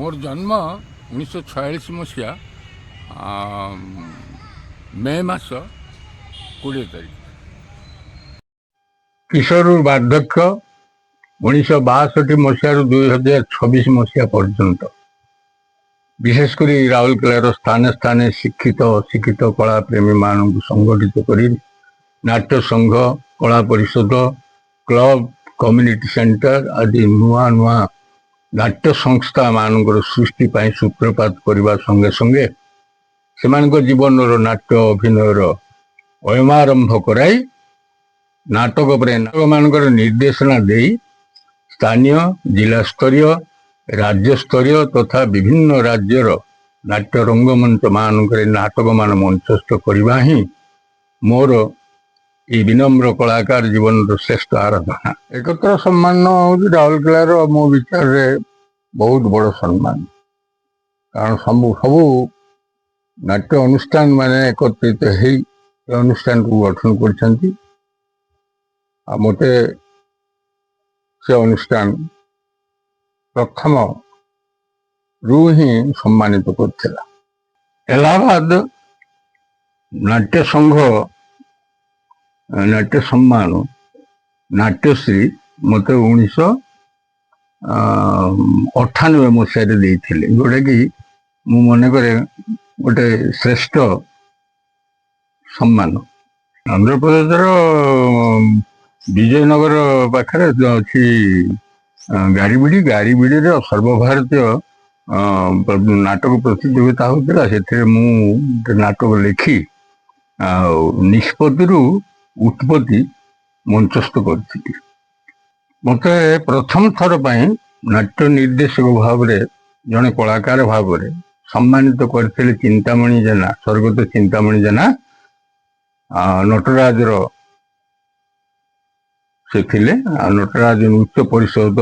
मोर जन्म 1946 मसीहा मे मास 20 तारीख। किशोर वार्धक्य 1962 मसीह 2026 मसीहा पर्यंत विशेषकर राउरकेलार स्थाने स्थाने शिक्षित अशिक्षित कला प्रेमी मान संगठित कर नाट्य संघ कला परिषद क्लब कम्युनिटी सेंटर आदि नुआ नुआ नाट्य संस्था मानकर सृष्टि सूत्रपात करने संगे संगे से जीवन नाट्य अभिनयर अयमारंभ कराई नाटक पर नाटक मानकर निर्देशना दे स्थानीय जिला स्तरीय राज्य स्तरीय तथा विभिन्न राज्यर नाट्य रंगमंच मानक नाटक मान मंचस्थ करवा ही मोर ये विनम्र कलाकार जीवन श्रेष्ठ आराधना। एकत्र सम्मान हूँ राउरकेलार मो विचार रे बहुत बड़ सम्मान, कारण सबू नाट्य अनुष्ठान माने एकत्रित हो अनुष्ठान को गठन कर मते से अनुष्ठान प्रथम रू ही सम्मानित करथिला। इलाहाबाद नाट्य संघ नाट्य सम्मान नाट्यश्री मत 1998 मसीह जोटा कि मु मन करे गोटे श्रेष्ठ सम्मान। आंध्र प्रदेश विजयनगर पाखे अच्छी गाड़ीबिड़ी सर्वभारतीय नाटक प्रतियोगिता होता से नाटक लिखि निष्पत्ति उत्पत्ति मंचस्थ कर मत प्रथम थर नाट्य निर्देशक भाव में जड़े कलाकार भाव में सम्मानित करते चिंतामणि जेना स्वर्गत चिंतामणि जेना नटराजर से थिले नटराज नृत्य परिषद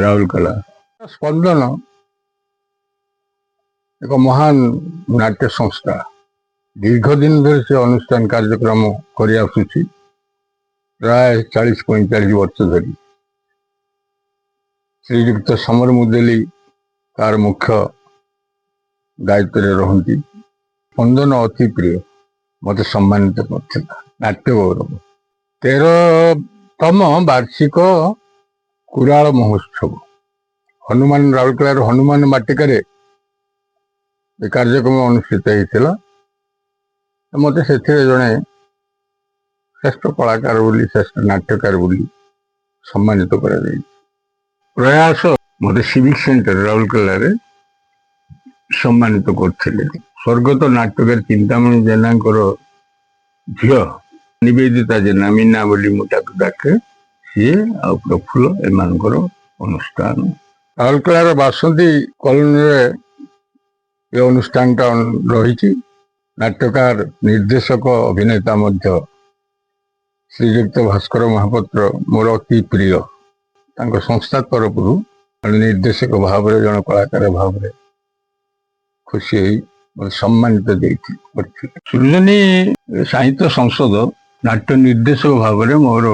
राउरकेला। स्पंदन एक महान नाट्य संस्था दीर्घ दिन धर से अनुष्ठान कार्यक्रम कर आसुची प्राय 40-45 वर्ष धरी। श्रीयुक्त समर मुदेली तार मुख्य दायित्व रहती। स्पंदन अति प्रिय मत सम्मानित कर नाट्य गौरव 13तम वार्षिक कुराल महोत्सव हनुमान राउरकेलार हनुमान बाटिका कार्यक्रम अनुष्ठित होता। मत से जड़े श्रेष्ठ कलाकार बोली श्रेष्ठ नाट्यकार बोली सम्मानित कर प्रयास मत सिविक सेंटर राउरकेला सम्मानित करथिले। स्वर्गत नाट्यकार चिंतामणि जेना झील निवेदिता जेना मीना बोली मुझे डाके सी आ प्रफुल्ल एमानकर अनुष्ठान राउरकेलार बासंती कॉलोनी ये अनुष्ठान रही। नाट्यकार निर्देशक अभिनेता मध्य श्रीयुक्त भास्कर महापात्र मोर अति प्रिय संस्था तरफ निर्देशक भाव में जन कलाकार भाव में खुशी सम्मानित सृजनी साहित्य संसद नाट्य निर्देशक भाव में मोर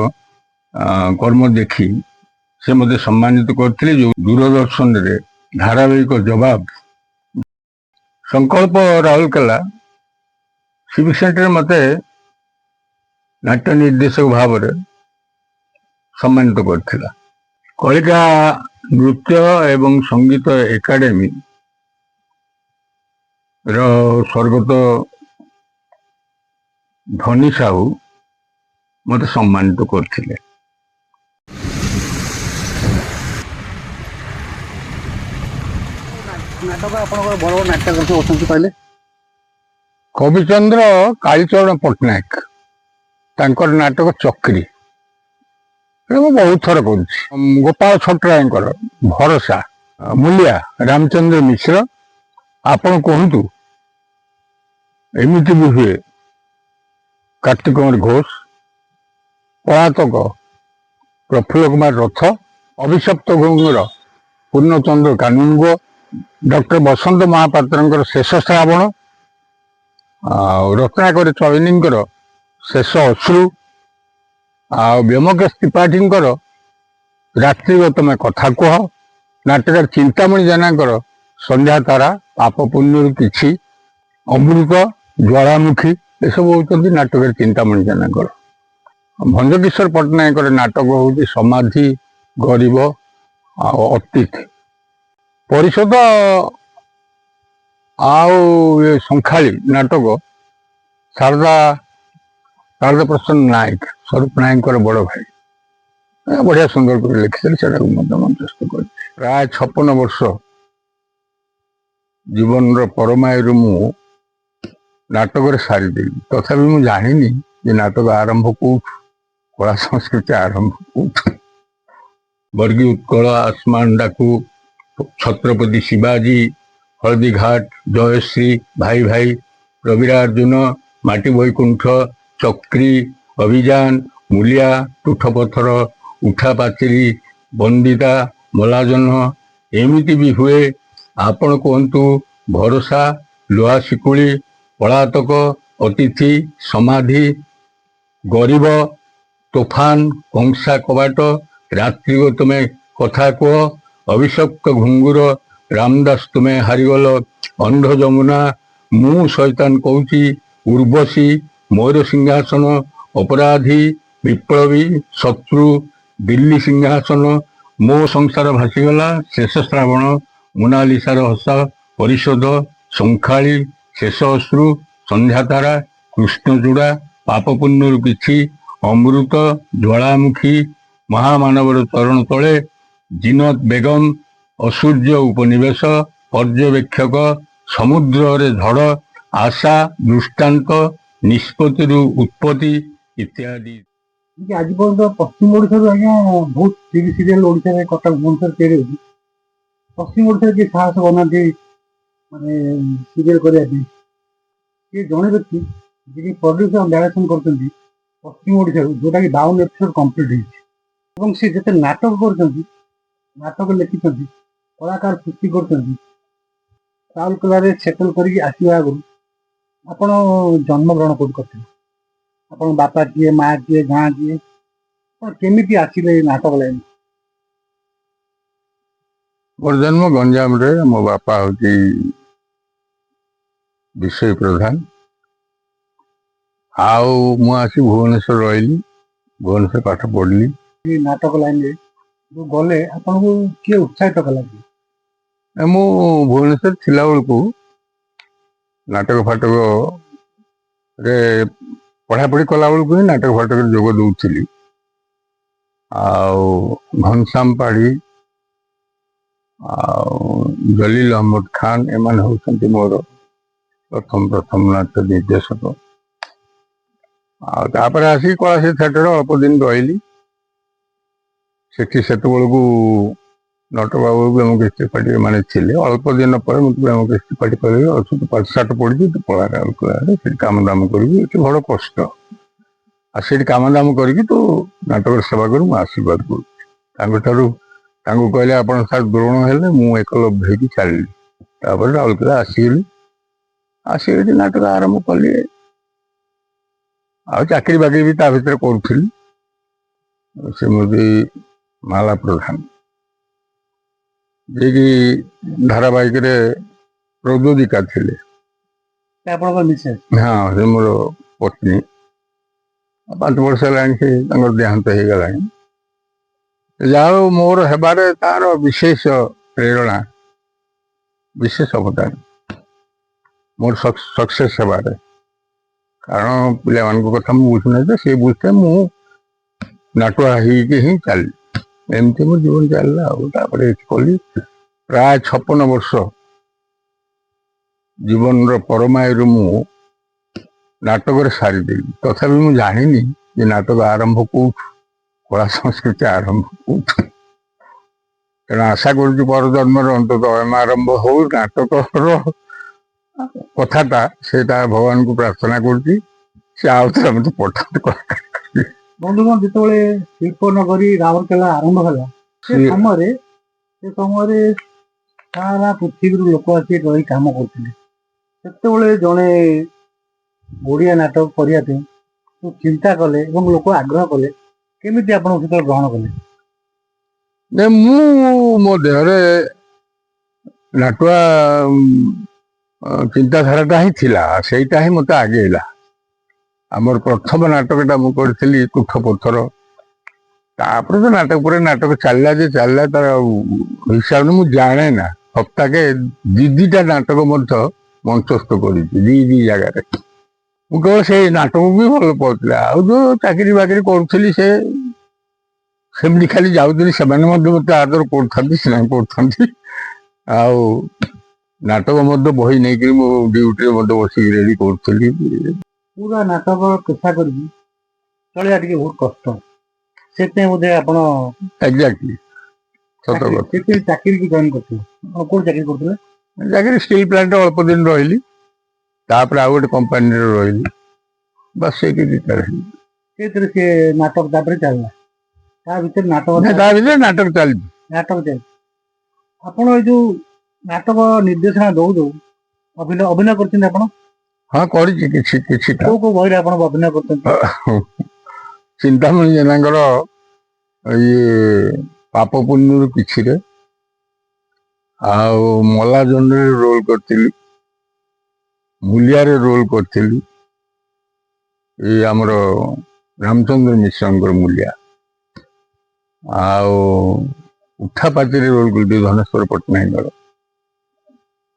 कर्म देखी से मत सम्मानित करते जो दूरदर्शन रे धारावाहिक जवाब संकल्प राउरकेला सिविक सेंटर मत नाट्य निर्देशक भाव में सम्मानित करथिला। कलिका नृत्य एवं संगीत एकाडेमी स्वर्गत धनी साहू मत सम्मानित करथिले। नाटक आपनकर बड़ बड़ नाटक करते कहले कविचंद्र कालीचरण पट्टनायक तांकर नाटक चक्री बहुत थर कर गोपाल छटरायकर भरोसा मूलिया रामचंद्र मिश्र आपण कहतु एमती भी हुए कार्तिक कुमार घोष पलातक प्रफुल्ल कुमार रथ अभिशप्त गंगर पूर्णचंद्र कानुंगो डॉक्टर बसंत महापात्र शेष श्रावण रत्नाकर चौधरी शेष अश्रु व्योमकेश त्रिपाठी रात्रि तमें कथा कह ନାଟକର ଚିନ୍ତାମଣି ଜେନାଙ୍କର ସନ୍ଧ୍ୟା ତାରା, ପାପ ପୁଣ୍ୟରୁ କିଛି, ଅମୃତ, ଜ୍ୱାଳାମୁଖୀ ଏସବୁ ହଉଛନ୍ତି ନାଟକରେ ଚିନ୍ତାମଣି ଜେନାଙ୍କର। ଭଞ୍ଜକିଶୋର ପଟ୍ଟନାୟକଙ୍କର ନାଟକ ହଉଛି ସମାଧି, ଗରିବ ଆଉ ଅତିଥି। ପରିଷଦ ଆଉ ଏ ସଂଖାଳୀ ନାଟକ ଶାରଦା ପ୍ରସନ୍ନ ନାୟକ, ସ୍ୱରୂପ ନାୟକଙ୍କର ବଡ଼ ଭାଇ, ବଢିଆ ସୁନ୍ଦର କରି ଲେଖିଥିଲେ। ସେଟାକୁ ମଧ୍ୟ ମଞ୍ଚସ୍ଥ କରିଛି। ପ୍ରାୟ 56 ବର୍ଷ ଜୀବନର ପରମାୟୁରୁ ମୁଁ ନାଟକରେ ସାରିଦେବି। ତଥାପି ମୁଁ ଜାଣିନି ଯେ ନାଟକ ଆରମ୍ଭ କୋଉଠୁ, କଳା ସଂସ୍କୃତି ଆରମ୍ଭ କୋଉଠୁ। ବର୍ଗୀ ଉତ୍କଳ, ଆସମାନ ଡାକୁ, ଛତ୍ରପତି ଶିବାଜୀ, ହଳଦୀଘାଟ, ଜୟଶ୍ରୀ, ଭାଇ ଭାଇ, ରବିରାର୍ଜୁନ, ମାଟି ବୈକୁଣ୍ଠ, ଚକ୍ରୀ, ଅଭିଯାନ, ମୂଲିଆ, ତୁଠ ପଥର, ଉଠା ପାଚେରୀ, ବନ୍ଦିତା, ମଲାଜହ୍ନ, ଏମିତି ବି ହୁଏ। ଆପଣ କୁହନ୍ତୁ, ଭରସା, ଲୁହା ଶିକୁଳି, ପଳାତକ, ଅତିଥି, ସମାଧି, ଗରିବ, ତୋଫାନ, କଂସା କବାଟ, ରାତ୍ରିବ ତୁମେ କଥା କୁହ, ଅଭିଶପ୍ତ ଘୁଙ୍ଗୁର, ରାମଦାସ ତୁମେ ହାରିଗଲ, ଅନ୍ଧ ଯମୁନା, ମୁଁ ଶୈତାନ କହୁଛି, ଉର୍ବଶୀ, ମୟୂର ସିଂହାସନ, ଅପରାଧୀ, ବିପ୍ଳବୀ, ଶତ୍ରୁ, ଦିଲ୍ଲୀ ସିଂହାସନ, ମୋ ସଂସାର ଭାସିଗଲା, ଶେଷ ଶ୍ରାବଣ, ମୋନାଲିସାର ହସ, ପରିଷଦ, ସଂଖାଳୀ, ଶେଷ ଅଶ୍ରୁ, ସନ୍ଧ୍ୟାତାରା, କୃଷ୍ଣଚୂଡ଼ା, ପାପ ପୁଣ୍ୟରୁ କିଛି, ଅମୃତ, ଜ୍ୱାଳାମୁଖୀ, ମହାମାନବର ଚରଣ ତଳେ, ଜିନତ୍ ବେଗମ, ଅସୂର୍ଯ୍ୟ ଉପନିବେଶ, ପର୍ଯ୍ୟବେକ୍ଷକ, ସମୁଦ୍ରରେ ଝଡ଼, ଆଶା, ଦୃଷ୍ଟାନ୍ତ, ନିଷ୍ପତ୍ତିରୁ ଉତ୍ପତ୍ତି ଇତ୍ୟାଦି। ଆଜି ପର୍ଯ୍ୟନ୍ତ ପଶ୍ଚିମ ଓଡ଼ିଶାରୁ ଆଜ୍ଞା ବହୁତ ଟିଭି ସିରିଏଲ ଓଡ଼ିଶାରେ କଟକ ଭୁବନେଶ୍ୱର ତିଆରି ହେଉଛି। ପଶ୍ଚିମ ଓଡ଼ିଶାରେ କିଏ ସାହସ କରୁନାହାନ୍ତି ମାନେ ସିରିଏଲ କରିବା ପାଇଁ। କିଏ ଜଣେ ବ୍ୟକ୍ତି ଯିଏ ପ୍ରଡ୍ୟୁସର ଡାଇରେକ୍ସନ କରୁଛନ୍ତି ପଶ୍ଚିମ ଓଡ଼ିଶାରୁ, ଯୋଉଟାକି 52 ଏପିସୋଡ କମ୍ପ୍ଲିଟ୍ ହେଇଛି। ଏବଂ ସେ ଯେତେ ନାଟକ କରୁଛନ୍ତି, ନାଟକ ଲେଖିଛନ୍ତି, କଳାକାର ସୃଷ୍ଟି କରୁଛନ୍ତି, ରାଉରକେଲାରେ ସେଟଲ କରିକି ଆସିବା ଆଗରୁ ଆପଣ ଜନ୍ମଗ୍ରହଣ କୋଉଠି କରିଥିଲେ? ଆପଣଙ୍କ ବାପା କିଏ, ମା କିଏ, ଗାଁ କିଏ, ଆପଣ କେମିତି ଆସିଲେ ଏଇ ନାଟକ ଲାଇନ୍? ମୋର ଜନ୍ମ ଗଞ୍ଜାମରେ। ମୋ ବାପା ହଉଛି ବିଷୟ ପ୍ରଧାନ। ଆଉ ମୁଁ ଆସି ଭୁବନେଶ୍ୱର ରହିଲି, ଭୁବନେଶ୍ୱର ପାଠ ପଢିଲି। ଏଇ ନାଟକ ଲାଇନରେ ଯୋଉ ଗଲେ ଆପଣଙ୍କୁ କିଏ ଉତ୍ସାହିତ କଲା? ମୁଁ ଭୁବନେଶ୍ୱର ଥିଲା ବେଳକୁ ନାଟକ ଫାଟକରେ ପଢ଼ାପଢ଼ି କଲା ବେଳକୁ ହିଁ ନାଟକ ଫାଟକରେ ଯୋଗ ଦେଉଥିଲି। ଆଉ ଘନଶ୍ୟାମ ପାଢ଼ୀ ଆଉ ଜଲିଲ ଅହମଦ ଖାନ ଏମାନେ ହେଉଛନ୍ତି ମୋର ପ୍ରଥମ ନାଟ୍ୟ ନିର୍ଦ୍ଦେଶକ। ଆଉ ତାପରେ ଆସିକି କଳାଶ୍ରୀ ଥିଏଟର ଅଳ୍ପ ଦିନ ରହିଲି। ସେଠି ସେତେବେଳକୁ ନଟବାବୁ ବ୍ରହ୍ମକେଶ ତ୍ରିପାଠୀ ଏମାନେ ଥିଲେ। ଅଳ୍ପ ଦିନ ପରେ ମୁଁ ବ୍ରହ୍ମକେଶ ତ୍ରିପାଠୀ କହିଲି, ଅଛୁ ପାଠଶାଠ ପଢିଛି, ତୁ ପଳା ରାଉରକେଲାରେ, ସେଠି କାମ ଦାମ କରିବି, ଏଠି ବଡ଼ କଷ୍ଟ, ଆଉ ସେଠି କାମ ଦାମ କରିକି ତୁ ନାଟକର ସେବା କରୁ, ମୁଁ ଆଶୀର୍ବାଦ କରୁଛି। ତାଙ୍କୁ କହିଲେ ଆପଣ ସାର୍ ଦ୍ରୋଣ ହେଲେ, ମୁଁ ଏକଲଭ୍ୟ ହେଇକି ଚାଲିଲି। ତାପରେ ରାଉରକେଲା ଆସିଗଲି, ଆସି ଏଠି ନାଟକ ଆରମ୍ଭ କଲି। ଆଉ ଚାକିରି ବାକିରି ବି ତା ଭିତରେ କରୁଥିଲି। ଶ୍ରୀମତୀ ମାଲା ପ୍ରଧାନ, ଯିଏକି ଧାରାବାହିକରେ ପ୍ରଯୋଜିକା ଥିଲେ। ଆପଣଙ୍କର ମିସେସ୍? ହଁ, ସେ ମୋର ପତ୍ନୀ। 5 ବର୍ଷ ହେଲାଣି ସେ ତାଙ୍କର ଦେହାନ୍ତ ହେଇଗଲାଣି। ଯାହା ହଉ ମୋର ହେବାରେ ତାର ବିଶେଷ ପ୍ରେରଣା, ବିଶେଷ ଅବଦାନ ମୋର ସକ୍ସେସ୍ ହେବାରେ। କାରଣ ପିଲାମାନଙ୍କ କଥା ମୁଁ ବୁଝୁନାହିଁ, ତ ସେ ବୁଝିଥାଏ, ମୁଁ ନାଟୁଆ ହେଇକି ହିଁ ଚାଲିଲି। ଏମିତି ମୋ ଜୀବନ ଚାଲିଲା। ଆଉ ତାପରେ କଲି ପ୍ରାୟ 56 ବର୍ଷ ଜୀବନର ପରମାୟୁରୁ ମୁଁ ନାଟକରେ ସାରିଦେବି। ତଥାପି ମୁଁ ଜାଣିନି ଯେ ନାଟକ ଆରମ୍ଭ କୋଉଠୁ, କଳା ସଂସ୍କୃତି ଆରମ୍ଭ କୋଉଠୁ। ତେଣୁ ଆଶା କରୁଛି ପରଜନ୍ମରେ ଅନ୍ତତଃ ଆରମ୍ଭ ହଉ ନାଟକର କଥାଟା, ସେଇଟା ଭଗବାନଙ୍କୁ ପ୍ରାର୍ଥନା କରୁଛି, ସେ ଆଉ ଥରେ ମତେ ପଠାନ୍ତୁ। ବନ୍ଧୁଗଣ, ଯେତେବେଳେ ଶିଳ୍ପନଗରୀ ରାଉରକେଲା ଆରମ୍ଭ ହେଲା, ସେ ସମୟରେ ସାରା ପୃଥିବୀରୁ ଲୋକ ଆସି ରହି କାମ କରୁଥିଲେ। ସେତେବେଳେ ଜଣେ ଓଡ଼ିଆ ନାଟକ କରିବା ପାଇଁ ଚିନ୍ତା କଲେ ଏବଂ ଲୋକ ଆଗ୍ରହ କଲେ, କେମିତି ଆପଣ ସେତେବେଳେ ଗ୍ରହଣ କଲେ? ଯେ ମୁଁ ମୋ ଦେହରେ ନାଟୁଆ ଚିନ୍ତାଧାରାଟା ହିଁ ଥିଲା, ସେଇଟା ହିଁ ମତେ ଆଗେଇଲା। ଆମର ପ୍ରଥମ ନାଟକଟା ମୁଁ କରିଥିଲି ତୁଠ ପଥର। ତାପରେ ତ ନାଟକ ପରେ ନାଟକ ଚାଲିଲା ଯେ ଚାଲିଲା, ତାର ହିସାବ ମୁଁ ଜାଣେ ନା। ସପ୍ତାହକେ ଦିଟା ନାଟକ ମଧ୍ୟ ମଞ୍ଚସ୍ଥ କରିଛି, ଦି ଜାଗାରେ। ମୁଁ କେବଳ ସେଇ ନାଟକକୁ ବି ଭଲ ପାଉଥିଲି। ଆଉ ଯୋଉ ଚାକିରି ବାକିରି କରୁଥିଲି ସେମିତି ଖାଲି ଯାଉଥିଲି, ସେମାନେ ମଧ୍ୟ ମତେ ଆଦର କରୁଥାନ୍ତି, ସ୍ନେହ କରୁଥାନ୍ତି। ଆଉ ନାଟକ ମଧ୍ୟ ବହି ନେଇକିରି ମୁଁ ଡ୍ୟୁଟିରେ ମଧ୍ୟ ବସିକି ରେଡି କରୁଥିଲି। ପୁରା ନାଟକ ପେଶା କରିକି ଚଳିବା ଟିକେ ବହୁତ କଷ୍ଟ, ସେଥିପାଇଁ ବୋଧେ ଆପଣ ଏକ୍ଜାକ୍ଟଲି ସତ କଥା। ସେଥିପାଇଁ ଚାକିରି କି ଜଏନ୍ କରିଥିଲେ। ଆପଣ କୋଉ ଚାକିରି କରୁଥିଲେ? ଚାକିରି ଷ୍ଟିଲ ପ୍ଲାଣ୍ଟରେ ଅଳ୍ପ ଦିନ ରହିଲି, ତାପରେ ଆଉ ଗୋଟେ କମ୍ପାନୀରେ ରହିଲି, ବାସ୍ ସେଇଠି ରିଟାୟାର ହେଲି। ସେଇଥିରେ ସେ ନାଟକ ତାପରେ ଚାଲିଲା, ତା ଭିତରେ ତା ଭିତରେ ନାଟକ ଚାଲିଛି। ନାଟକ ଚାଲିଛି। ଆପଣ ଏଇ ଯୋଉ ନାଟକ ନିର୍ଦ୍ଦେଶନା ଦଉ ଅଭିନୟ କରିଛନ୍ତି ଆପଣ? ହଁ କରିଛି କିଛିଟା। କୋଉ କୋଉ ବହିରେ ଆପଣ ଅଭିନୟ କରିଛନ୍ତି? ଚିନ୍ତାମଣି ଜେନାଙ୍କର ଇଏ ପାପ ପୁଣ୍ୟରୁ କିଛିରେ, ଆଉ ମଲା ଜହ୍ନରେ ରୋଲ କରିଥିଲି, ମୂଲିଆରେ ରୋଲ କରିଥିଲି, ଏଇ ଆମର ରାମଚନ୍ଦ୍ର ମିଶ୍ରଙ୍କର ମୂଲିଆ, ଆଉ ଉଠା ପାଚିରେ ରୋଲ କରିଥିଲି ଧନେଶ୍ୱର ପଟ୍ଟନାୟକଙ୍କର,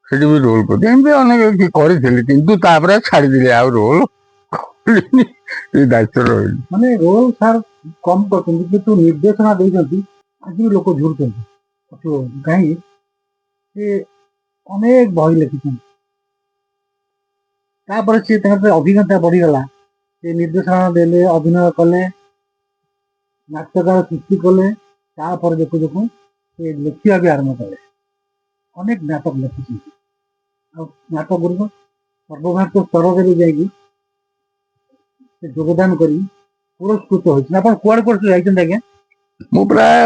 ସେଠି ବି ରୋଲ କରିଥିଲି। ଏମିତି ଅନେକ କରିଥିଲି, କିନ୍ତୁ ତାପରେ ଛାଡ଼ିଦେଲି, ଆଉ ରୋଲ କଲିନି, ଏଇ ଦାୟିତ୍ୱ ରହିଲି। ମାନେ ରୋଲ ସାର୍ କମ୍ କରିଛନ୍ତି, କିନ୍ତୁ ନିର୍ଦ୍ଦେଶନା ଦେଇଛନ୍ତି ଆଜି ବି ଲୋକ ଝୁରୁଛନ୍ତି। କାହିଁକି ସେ ଅନେକ ବହି ଲେଖିଛନ୍ତି, ତାପରେ ସିଏ ତାଙ୍କର ଅଭିଜ୍ଞତା ବଢିଗଲା, ସେ ନିର୍ଦ୍ଦେଶନା ଦେଲେ, ଅଭିନୟ କଲେ, ନାଟ୍ୟକାର ସୃଷ୍ଟି କଲେ, ତାପରେ ଦେଖୁ ଦେଖୁ ସେ ଲେଖିବା ବି ଆରମ୍ଭ କଲେ। ଅନେକ ନାଟକ ଲେଖିଛନ୍ତି, ଆଉ ନାଟକ ଗୁଡ଼ିକ ସର୍ବଭାରତୀୟ ସ୍ତରରେ ବି ଯାଇକି ସେ ଯୋଗଦାନ କରି ପୁରସ୍କୃତ ହୋଇଛନ୍ତି। ଆପଣ କୁଆଡେ କୁଆଡେ ଯାଇଛନ୍ତି ଆଜ୍ଞା? ମୁଁ ପ୍ରାୟ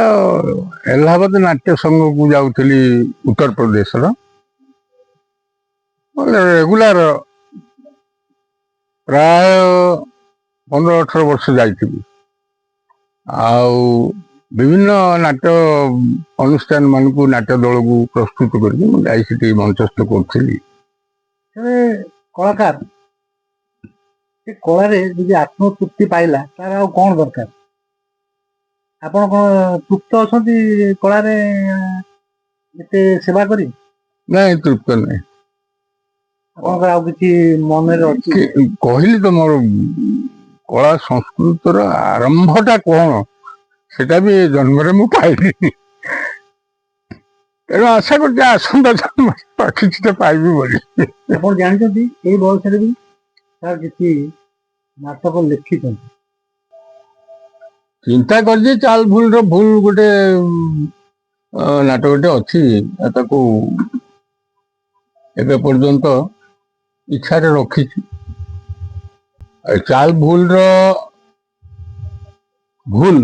ଏଲାହାବାଦ ନାଟ୍ୟ ସଂଘକୁ ଯାଉଥିଲି, ଉତ୍ତରପ୍ରଦେଶର ରେଗୁଲାର ପ୍ରାୟ 15-18 ବର୍ଷ ଯାଇଥିଲି। ଆଉ ବିଭିନ୍ନ ନାଟ୍ୟ ଅନୁଷ୍ଠାନ ମାନଙ୍କୁ, ନାଟ୍ୟ ଦଳକୁ ପ୍ରସ୍ତୁତ କରିକି ମୁଁ ଯାଇ ସେଠି ମଞ୍ଚସ୍ଥ କରୁଥିଲି। କଳାକାର ସେ କଳାରେ ଯଦି ଆତ୍ମତୃପ୍ତି ପାଇଲା, ତାର ଆଉ କଣ ଦରକାର? ଆପଣ କଣ ତୃପ୍ତ ଅଛନ୍ତି କଳାରେ ଏତେ ସେବା କରି? ନାଇଁ, ତୃପ୍ତ ନାହିଁ। ଆପଣଙ୍କର ଆଉ କିଛି ମନରେ ଅଛି? କହିଲି ତ, ମୋର କଳା ସଂସ୍କୃତିର ଆରମ୍ଭଟା କଣ ସେଟା ବି ଏ ଜନ୍ମରେ ମୁଁ ପାଇଲିନି, ତେଣୁ ଆଶା କରୁଛି ଆସନ୍ତା ଜନ୍ମରେ କିଛିଟା ପାଇବି ବୋଲି। ଆପଣ ଜାଣିଛନ୍ତି ଏଇ ବୟସରେ ବି ସାର୍ କିଛି ନାଟକ ଲେଖିଛନ୍ତି? ଚିନ୍ତା କରିଛି ଚାଲ ଭୁଲର ଭୁଲ ଗୋଟେ ନାଟକଟେ ଅଛି, ତାକୁ ଏବେ ପର୍ଯ୍ୟନ୍ତ ଇଚ୍ଛାରେ ରଖିଛି। ଚାଲ ଭୁଲର ଭୁଲ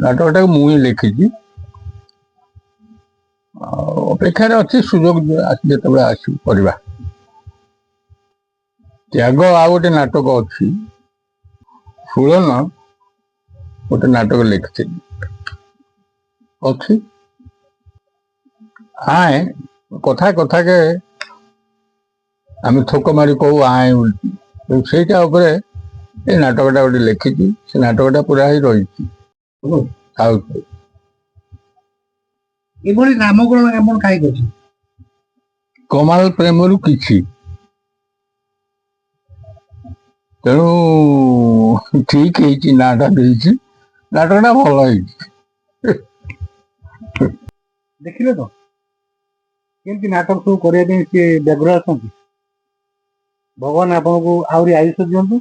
ନାଟକଟାକୁ ମୁଁ ହିଁ ଲେଖିଛି, ଆଉ ଅପେକ୍ଷାରେ ଅଛି, ସୁଯୋଗ ଯେତେବେଳେ ଆସିବ କରିବା। ତ୍ୟାଗ ଆଉ ଗୋଟେ ନାଟକ ଅଛି, ଷୋଳନ ଗୋଟେ ନାଟକ ଲେଖିଥିଲି ଅଛି। ଆଏ କଥାକେ ଆମେ ଥୋକ ମାରି କହୁ ଆଏ ବୋଲି, ସେଇଟା ଉପରେ ଏ ନାଟକଟା ଗୋଟେ ଲେଖିଛି। ସେ ନାଟକଟା ପୁରା ହିଁ ରହିଛି। ଆଉ ଏଭଳି ନାମକରଣ ଆପଣ କାହିଁକି କରିଛନ୍ତି? କମାଲ ପ୍ରେମରୁ କିଛି, ତେଣୁ ଠିକ ହେଇଛି, ନାଁଟା ଦେଇଛି, ନାଟକଟା ଭଲ ହେଇଛି। ଦେଖିଲେ ତ କେମିତି ନାଟକ ସବୁ କରିବା ପାଇଁ ସିଏ ବ୍ୟଗ୍ର ଅଛନ୍ତି। ଭଗବାନ ଆପଣଙ୍କୁ ଆହୁରି ଆୟୁଷ ଦିଅନ୍ତୁ,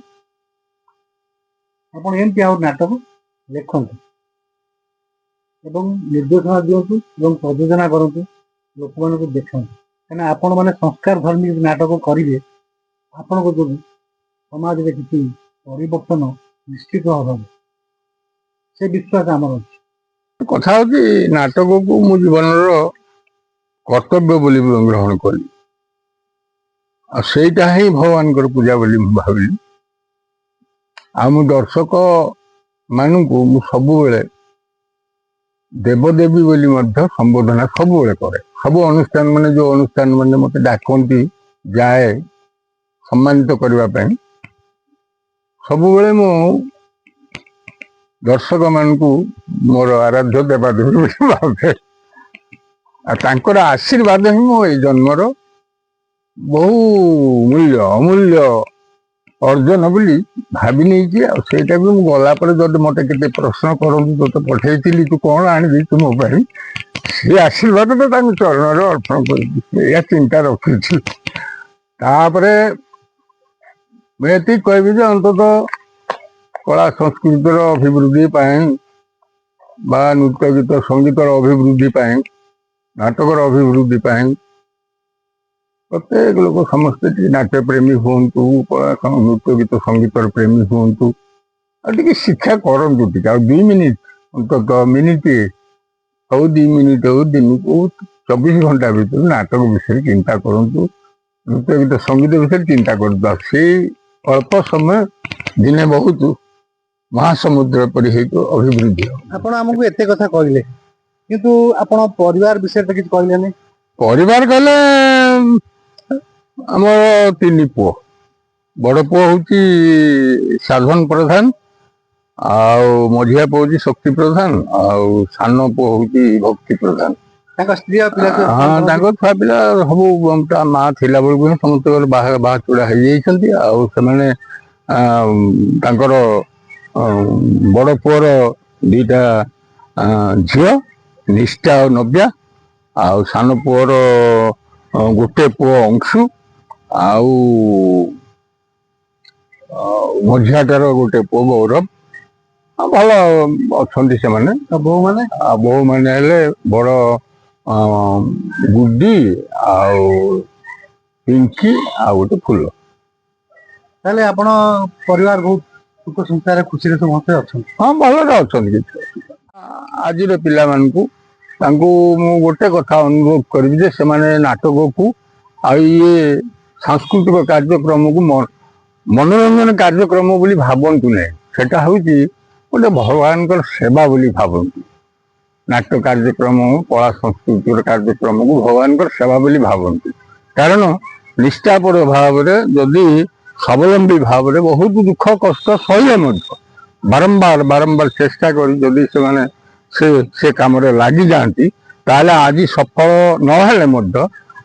ଆପଣ ଏମିତି ଆଉ ନାଟକ ଲେଖନ୍ତୁ ଏବଂ ନିର୍ଦ୍ଦେଶନା ଦିଅନ୍ତୁ ଏବଂ ପ୍ରଯୋଜନା କରନ୍ତୁ, ଲୋକମାନଙ୍କୁ ଦେଖାନ୍ତୁ। କାହିଁକିନା ଆପଣ ମାନେ ସଂସ୍କାର ଧର୍ମୀ ନାଟକ କରିବେ, ଆପଣଙ୍କ ଯୋଗୁଁ ସମାଜରେ କିଛି ପରିବର୍ତ୍ତନ ନିଶ୍ଚିତ ହବ, ସେ ବିଶ୍ୱାସ ଆମର ଅଛି। କଥା ହଉଛି, ନାଟକକୁ ମୁଁ ଜୀବନର କର୍ତ୍ତବ୍ୟ ବୋଲି ଗ୍ରହଣ କଲି, ଆଉ ସେଇଟା ହିଁ ଭଗବାନଙ୍କର ପୂଜା ବୋଲି ମୁଁ ଭାବିଲି। ଆଉ ମୁଁ ଦର୍ଶକ ମାନଙ୍କୁ ମୁଁ ସବୁବେଳେ ଦେବଦେବୀ ବୋଲି ମଧ୍ୟ ସମ୍ବୋଧନା ସବୁବେଳେ କରେ। ସବୁ ଅନୁଷ୍ଠାନ ମାନେ ଯୋଉ ଅନୁଷ୍ଠାନ ମାନେ ମତେ ଡାକନ୍ତି ଯାଏ ସମ୍ମାନିତ କରିବା ପାଇଁ, ସବୁବେଳେ ମୁଁ ଦର୍ଶକ ମାନଙ୍କୁ ମୋର ଆରାଧ୍ୟ ଦେବାଦେବୀ ବୋଲି ଭାବେ। ଆଉ ତାଙ୍କର ଆଶୀର୍ବାଦ ହିଁ ମୋ ଏଇ ଜନ୍ମର ବହୁ ଅମୂଲ୍ୟ ଅର୍ଜନ ବୋଲି ଭାବି ନେଇଛି। ଆଉ ସେଇଟା ବି ମୁଁ ଗଲା ପରେ ଯଦି ମତେ କେତେ ପ୍ରଶ୍ନ କରନ୍ତୁ, ତୋତେ ପଠେଇଥିଲି ତୁ କଣ ଆଣିଦେଇଛୁ ମୋ ପାଇଁ, ସେ ଆଶୀର୍ବାଦ ତ ତାଙ୍କ ଚରଣରେ ଅର୍ପଣ କରିଛି, ଏଇଆ ଚିନ୍ତା ରଖିଛି। ତାପରେ ମୁଁ ଏତିକି କହିବି ଯେ ଅନ୍ତତଃ କଳା ସଂସ୍କୃତିର ଅଭିବୃଦ୍ଧି ପାଇଁ ବା ନୃତ୍ୟ ଗୀତ ସଙ୍ଗୀତର ଅଭିବୃଦ୍ଧି ପାଇଁ, ନାଟକର ଅଭିବୃଦ୍ଧି ପାଇଁ ପ୍ରତ୍ୟେକ ଲୋକ ସମସ୍ତେ ଟିକେ ନାଟ୍ୟପ୍ରେମୀ ହୁଅନ୍ତୁ, ନୃତ୍ୟ ଗୀତ ସଙ୍ଗୀତର ପ୍ରେମୀ ହୁଅନ୍ତୁ, ଆଉ ଟିକେ ଶିକ୍ଷା କରନ୍ତୁ ଟିକେ। ଆଉ 2 ମିନିଟ୍ ଅନ୍ତତଃ ମିନିଟ୍ ହଉ 2 ମିନିଟ୍ ହଉ ଦିନକୁ 24 ଘଣ୍ଟା ଭିତରେ ନାଟକ ବିଷୟରେ ଚିନ୍ତା କରନ୍ତୁ, ନୃତ୍ୟ ଗୀତ ସଙ୍ଗୀତ ବିଷୟରେ ଚିନ୍ତା କରନ୍ତୁ। ଆଉ ସେଇ ଅଳ୍ପ ସମୟ ଦିନେ ବହୁତ ମହାସମୁଦ୍ର ପରି ହେଇକି ଅଭିବୃଦ୍ଧି ହେବ। ଆପଣ ଆମକୁ ଏତେ କଥା କହିଲେ, କିନ୍ତୁ ଆପଣ ପରିବାର ବିଷୟରେ ତ କିଛି କହିଲେନି। ପରିବାର କହିଲେ ଆମର 3 ପୁଅ। ବଡ ପୁଅ ହଉଛି ସାଧନ ପ୍ରଧାନ, ଆଉ ମଝିଆ ପୁଅ ହଉଛି ଶକ୍ତି ପ୍ରଧାନ, ଆଉ ସାନ ପୁଅ ହଉଛି ଭକ୍ତି ପ୍ରଧାନ। ତାଙ୍କ ସ୍ତ୍ରୀ ଆଉ ପିଲା ହଁ, ତାଙ୍କ ଛୁଆ ପିଲା ସବୁ ତା ମା ଥିଲା ବେଳକୁ ହିଁ ସମସ୍ତଙ୍କର ବାହା ଚୁଡା ହେଇଯାଇଛନ୍ତି। ଆଉ ସେମାନେ ତାଙ୍କର ବଡ ପୁଅର 2ଟା ଝିଅ, ନିଷ୍ଠା ଆଉ ନବ୍ୟା, ଆଉ ସାନ ପୁଅର ଗୋଟେ ପୁଅ ଅଂଶୁ, ଆଉ ମଝିଆଟାର ଗୋଟେ ପୁଅ ଗୌରବ। ଭଲ ଅଛନ୍ତି ସେମାନେ। ବୋହୂମାନେ ହେଲେ ବଡ ଗୁଡି, ଆଉ ପିଙ୍କି, ଆଉ ଗୋଟେ ଫୁଲ। ତାହେଲେ ଆପଣ ପରିବାର ବହୁତ ସୁଖ ସଂସାରରେ ଖୁସିରେ ସମସ୍ତେ ଅଛନ୍ତି। ହଁ, ଭଲରେ ଅଛନ୍ତି। ଆଜିର ପିଲାମାନଙ୍କୁ ତାଙ୍କୁ ମୁଁ ଗୋଟେ କଥା ଅନୁଭବ କରିବି ଯେ ସେମାନେ ନାଟକକୁ ଆଉ ଇଏ ସାଂସ୍କୃତିକ କାର୍ଯ୍ୟକ୍ରମକୁ ମନୋରଞ୍ଜନ କାର୍ଯ୍ୟକ୍ରମ ବୋଲି ଭାବନ୍ତୁ ନାହିଁ। ସେଟା ହଉଛି ଗୋଟେ ଭଗବାନଙ୍କର ସେବା ବୋଲି ଭାବନ୍ତୁ। ନାଟ୍ୟ କାର୍ଯ୍ୟକ୍ରମ, କଳା ସଂସ୍କୃତିର କାର୍ଯ୍ୟକ୍ରମକୁ ଭଗବାନଙ୍କର ସେବା ବୋଲି ଭାବନ୍ତୁ। କାରଣ ନିଷ୍ଠାପର ଭାବରେ ଯଦି ସ୍ୱାବଲମ୍ବୀ ଭାବରେ ବହୁତ ଦୁଃଖ କଷ୍ଟ ସହିଲେ ମଧ୍ୟ ବାରମ୍ବାର ଚେଷ୍ଟା କରି ଯଦି ସେମାନେ ସେ କାମରେ ଲାଗିଯାଆନ୍ତି, ତାହେଲେ ଆଜି ସଫଳ ନହେଲେ ମଧ୍ୟ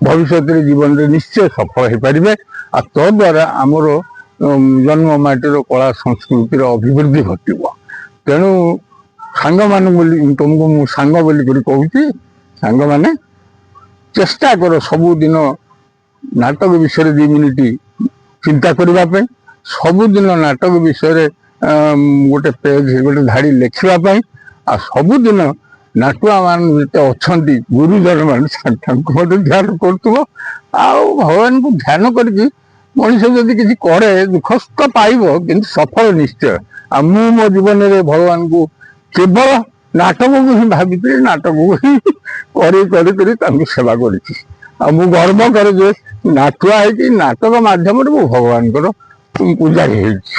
ଭବିଷ୍ୟତରେ ଜୀବନରେ ନିଶ୍ଚୟ ସଫଳ ହେଇପାରିବେ। ଆଉ ତଦ୍ୱାରା ଆମର ଜନ୍ମ ମାଟିର କଳା ସଂସ୍କୃତିର ଅଭିବୃଦ୍ଧି ଘଟିବ। ତେଣୁ ସାଙ୍ଗମାନେ ବୋଲି ତୁମକୁ ମୁଁ ସାଙ୍ଗ ବୋଲି କରି କହୁଛି, ସାଙ୍ଗମାନେ ଚେଷ୍ଟା କର ସବୁଦିନ ନାଟକ ବିଷୟରେ 2 ମିନିଟ୍ ଚିନ୍ତା କରିବା ପାଇଁ, ସବୁଦିନ ନାଟକ ବିଷୟରେ ଗୋଟେ ପେଜ୍ ଗୋଟେ ଧାଡ଼ି ଲେଖିବା ପାଇଁ, ଆଉ ସବୁଦିନ ନାଟୁଆ ମାନେ ଯେତେ ଅଛନ୍ତି ଗୁରୁଜନ ମାନେ ତାଙ୍କୁ ମଧ୍ୟ ଧ୍ୟାନ କରୁଥିବ। ଆଉ ଭଗବାନଙ୍କୁ ଧ୍ୟାନ କରିକି ମଣିଷ ଯଦି କିଛି କରେ ଦୁଃଖ ସୁଖ ପାଇବ, କିନ୍ତୁ ସଫଳ ନିଶ୍ଚୟ। ଆଉ ମୁଁ ମୋ ଜୀବନରେ ଭଗବାନଙ୍କୁ କେବଳ ନାଟକକୁ ହିଁ ଭାବିଥିଲି, ନାଟକକୁ ହିଁ କରି ତାଙ୍କୁ ସେବା କରିଛି। ଆଉ ମୁଁ ଗର୍ବ କରେ ଯେ ନାଟୁଆ ହେଇକି ନାଟକ ମାଧ୍ୟମରେ ମୁଁ ଭଗବାନଙ୍କର ପୂଜାରୀ ହେଇଛି।